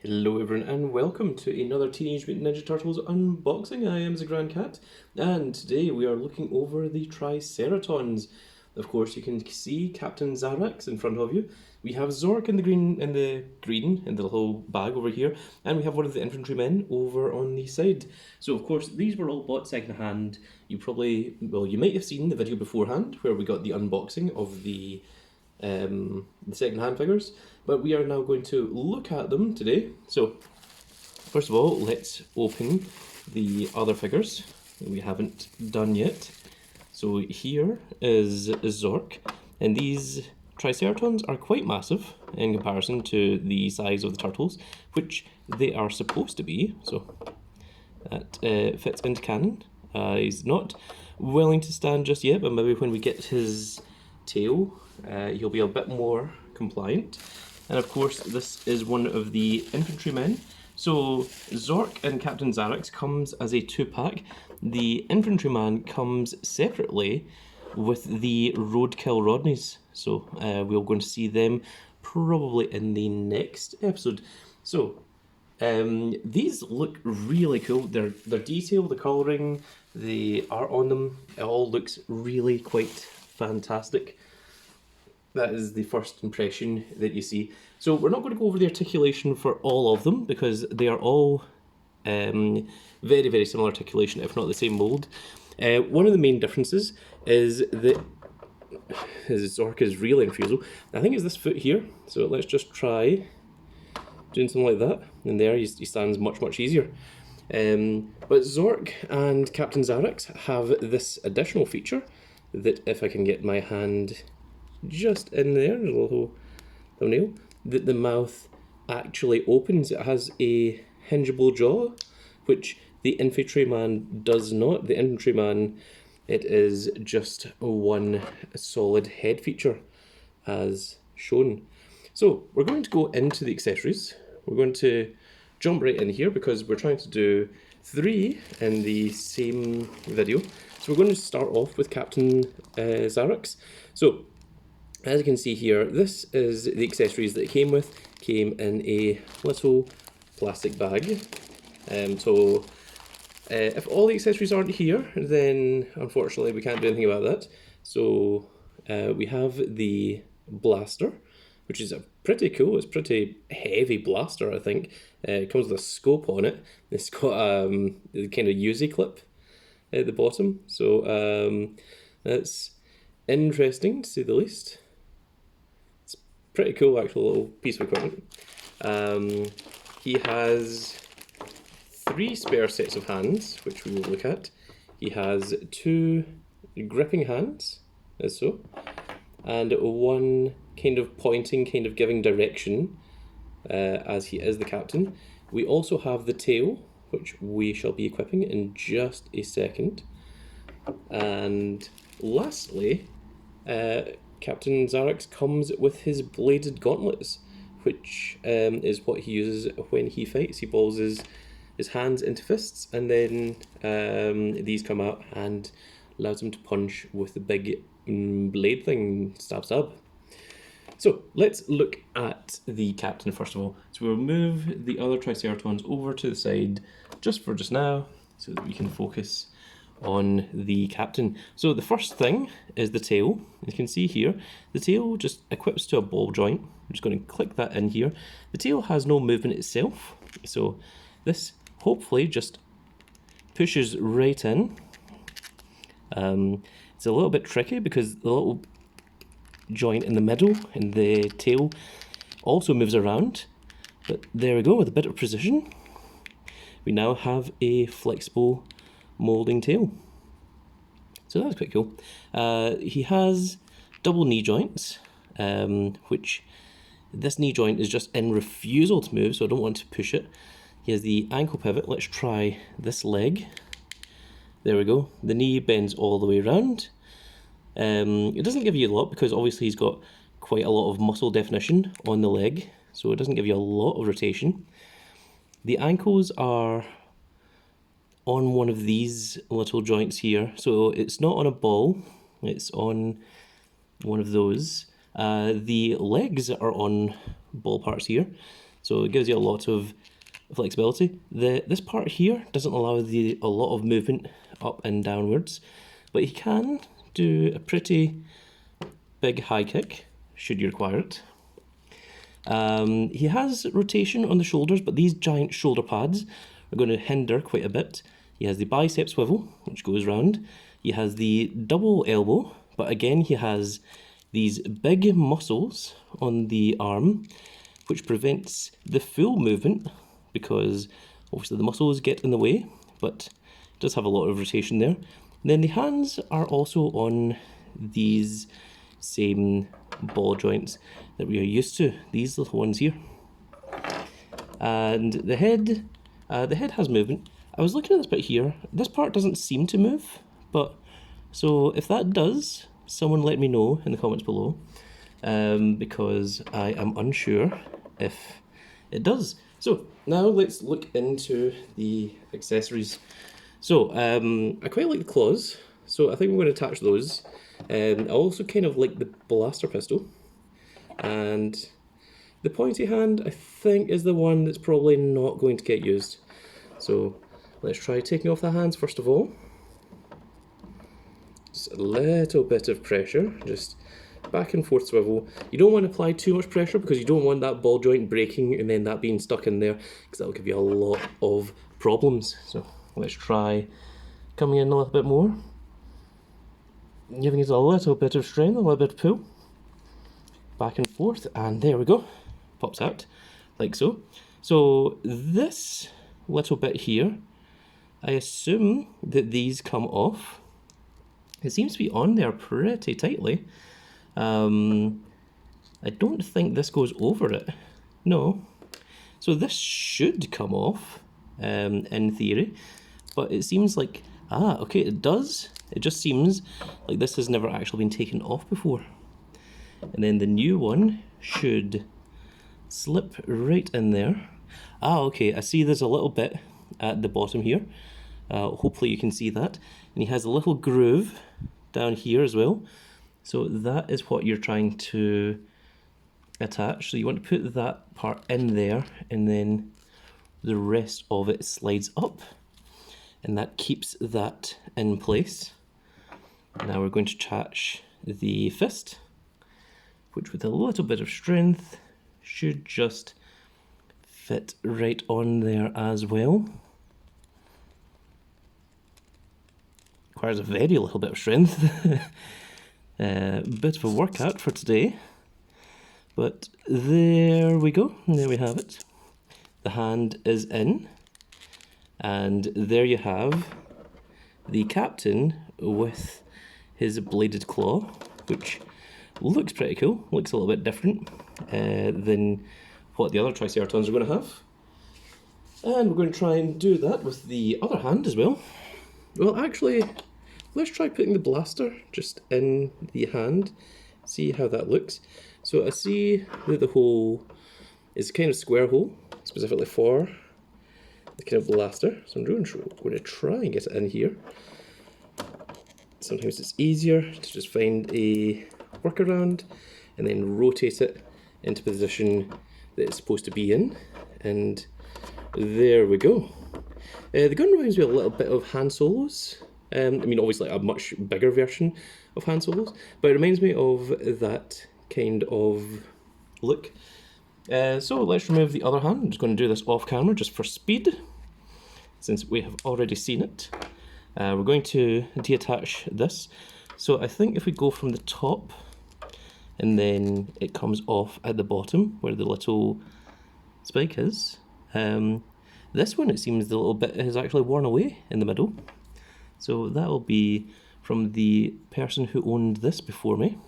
Hello everyone and welcome to another Teenage Mutant Ninja Turtles unboxing. I am the Grand Cat and today we are looking over the Triceratons. Of course you can see Captain Zarax in front of you. We have Zork in the little bag over here, and we have one of the infantrymen over on the side. So of course these were all bought second hand. You might have seen the video beforehand where we got the unboxing of the second-hand figures, but we are now going to look at them today. So first of all, let's open the other figures that we haven't done yet. So here is Zork, and these Triceratons are quite massive in comparison to the size of the turtles, which they are supposed to be. So that fits into canon. He's not willing to stand just yet, but maybe when we get his tail, he'll be a bit more compliant. And of course, this is one of the infantrymen. So Zork and Captain Zarax comes as a 2-pack. The infantryman comes separately with the Roadkill Rodneys. So we're going to see them probably in the next episode. So these look really cool. Their detail, the colouring, the art on them, it all looks really quite fantastic. That is the first impression that you see. So we're not going to go over the articulation for all of them because they are all very, very similar articulation, if not the same mould. One of the main differences is that Zork is really infusal. I think it's this foot here. So let's just try doing something like that. And there he stands much, much easier. But Zork and Captain Zarax have this additional feature that if I can get my hand just in there, a little thumbnail, that the mouth actually opens. It has a hingeable jaw, which the infantryman does not. The infantryman, it is just one solid head feature as shown. So we're going to go into the accessories. We're going to jump right in here because we're trying to do 3 in the same video. So we're going to start off with Captain Zarax. So as you can see here, this is the accessories that it came with. Came in a little plastic bag. If all the accessories aren't here, then unfortunately we can't do anything about that. So we have the blaster, which is pretty cool. It's a pretty heavy blaster, I think. It comes with a scope on it. It's got the kind of Uzi clip at the bottom. So that's interesting to say the least. Pretty cool actual little piece of equipment. He has 3 spare sets of hands, which we will look at. He has 2 gripping hands, as so, and 1 kind of pointing, kind of giving direction, as he is the captain. We also have the tail, which we shall be equipping in just a second. And lastly, Captain Zarax comes with his bladed gauntlets, which is what he uses when he fights. He balls his hands into fists, and then these come out and allows him to punch with the big blade thing, stab stab. So let's look at the captain first of all. So we'll move the other Triceratons over to the side just for just now, so that we can focus on the captain. So the first thing is the tail. You can see here, the tail just equips to a ball joint. I'm just going to click that in here. The tail has no movement itself, so this hopefully just pushes right in. It's a little bit tricky because the little joint in the middle and the tail also moves around, but there we go. With a bit of precision, we now have a flexible moulding tail. So that's quite cool. He has double knee joints, which this knee joint is just in refusal to move, so I don't want to push it. He has the ankle pivot. Let's try this leg. There we go. The knee bends all the way around. It doesn't give you a lot because obviously he's got quite a lot of muscle definition on the leg, so it doesn't give you a lot of rotation. The ankles are on one of these little joints here, so it's not on a ball, it's on one of those. The legs are on ball parts here. So it gives you a lot of flexibility. This part here doesn't allow a lot of movement up and downwards, but he can do a pretty big high kick, should you require it. He has rotation on the shoulders, but these giant shoulder pads are going to hinder quite a bit. He has the bicep swivel, which goes round. He has the double elbow, but again he has these big muscles on the arm, which prevents the full movement, because obviously the muscles get in the way, but it does have a lot of rotation there. And then the hands are also on these same ball joints that we are used to, these little ones here. And the head has movement. I was looking at this bit here. This part doesn't seem to move, but so if that does, someone let me know in the comments below, because I am unsure if it does. So now let's look into the accessories. So I quite like the claws, so I think I'm going to attach those. I also kind of like the blaster pistol, and the pointy hand I think is the one that's probably not going to get used. So let's try taking off the hands first of all. Just a little bit of pressure, just back and forth swivel. You don't want to apply too much pressure because you don't want that ball joint breaking and then that being stuck in there, because that'll give you a lot of problems. So let's try coming in a little bit more, giving it a little bit of strength, a little bit of pull, back and forth, and there we go, pops out like so. So this little bit here, I assume that these come off. It seems to be on there pretty tightly. I don't think this goes over it. No. So this should come off, in theory, but it seems like, okay, it does. It just seems like this has never actually been taken off before. And then the new one should slip right in there. Okay, I see there's a little bit at the bottom here. Hopefully you can see that. And he has a little groove down here as well. So that is what you're trying to attach. So you want to put that part in there, and then the rest of it slides up, and that keeps that in place. Now we're going to attach the fist, which with a little bit of strength should just fit right on there as well. Requires a very little bit of strength. Bit of a workout for today, but there we go, there we have it. The hand is in, and there you have the captain with his bladed claw, which looks pretty cool, looks a little bit different than what the other Triceratons are going to have. And we're going to try and do that with the other hand as well. Well, actually, let's try putting the blaster just in the hand, see how that looks. So I see that the hole is a kind of square hole, specifically for the kind of blaster. So I'm going to try and get it in here. Sometimes it's easier to just find a workaround and then rotate it into position that it's supposed to be in. And there we go. The gun reminds me a little bit of Han Solo's. I mean, obviously a much bigger version of Han Solo's, but it reminds me of that kind of look. So let's remove the other hand. I'm just going to do this off camera just for speed, since we have already seen it. We're going to deattach this. So I think if we go from the top, and then it comes off at the bottom where the little spike is. This one, it seems the little bit has actually worn away in the middle. So that will be from the person who owned this before me.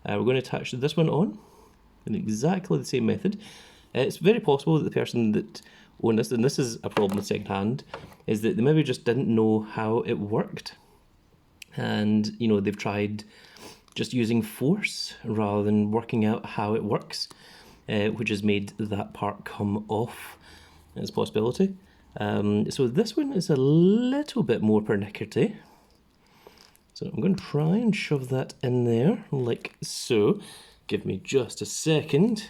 We're going to attach this one on in exactly the same method. It's very possible that the person that owned this, and this is a problem with second hand, is that they maybe just didn't know how it worked. And, you know, they've tried just using force rather than working out how it works, which has made that part come off as a possibility. So this one is a little bit more pernickety. So I'm going to try and shove that in there like so. Give me just a second.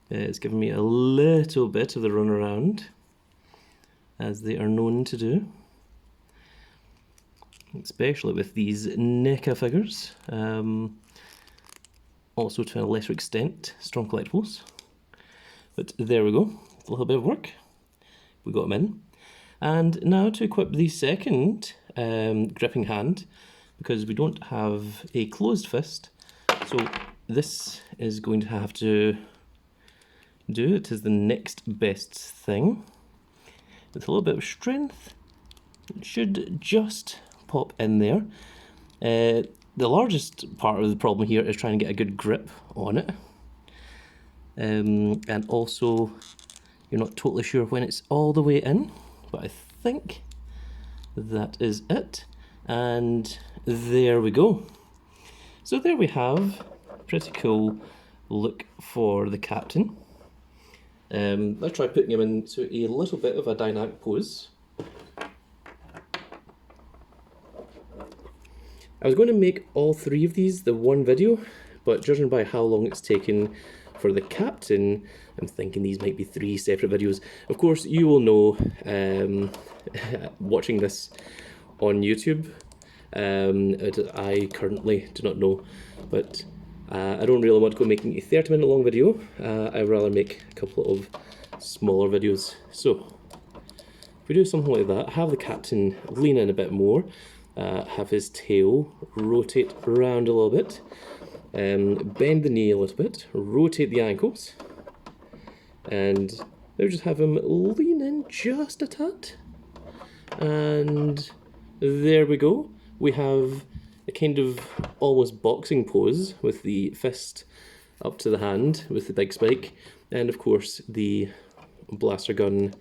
It's given me a little bit of the run around, as they are known to do, especially with these Neca figures. Also to a lesser extent, strong collectibles. But there we go, a little bit of work. We got them in. And now to equip the second gripping hand, because we don't have a closed fist, so this is going to have to do it as the next best thing. With a little bit of strength, it should just pop in there. The largest part of the problem here is trying to get a good grip on it. And also, you're not totally sure when it's all the way in, but I think that is it. And there we go. So there we have a pretty cool look for the captain. Let's try putting him into a little bit of a dynamic pose. I was going to make all three of these the one video, but judging by how long it's taken for the captain, I'm thinking these might be three separate videos. Of course, you will know, watching this on YouTube, I currently do not know, but I don't really want to go making a 30-minute long video. I'd rather make a couple of smaller videos. So, if we do something like that, have the captain lean in a bit more, have his tail rotate around a little bit, bend the knee a little bit, rotate the ankles, and maybe just have him lean in just a tad. And there we go. We have a kind of almost boxing pose with the fist up to the hand with the big spike, and of course the blaster gun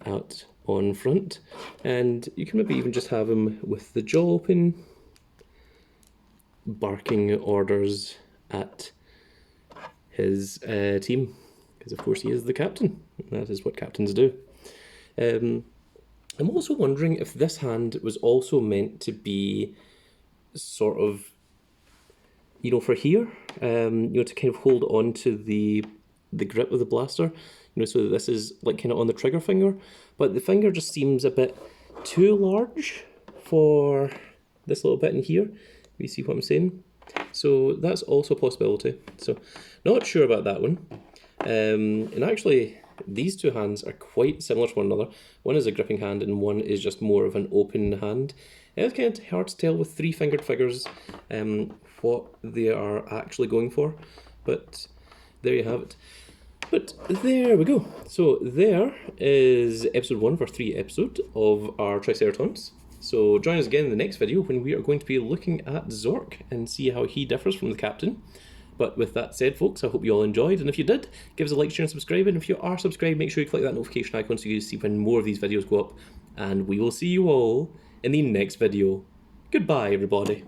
out on front. And you can maybe even just have him with the jaw open, barking orders at his team, because of course he is the captain. That is what captains do. I'm also wondering if this hand was also meant to be sort of, you know, for here, you know, to kind of hold on to the grip of the blaster, you know, so that this is like kind of on the trigger finger, but the finger just seems a bit too large for this little bit in here. You see what I'm saying? So that's also a possibility. So not sure about that one. And actually, these two hands are quite similar to one another. One is a gripping hand and one is just more of an open hand. It's kind of hard to tell with three-fingered figures what they are actually going for, but there you have it. But there we go. So there is episode 1 of our 3 episode of our Triceratons. So join us again in the next video when we are going to be looking at Zork and see how he differs from the captain. But with that said, folks, I hope you all enjoyed, and if you did, give us a like, share and subscribe, and if you are subscribed, make sure you click that notification icon so you see when more of these videos go up, and we will see you all in the next video. Goodbye, everybody.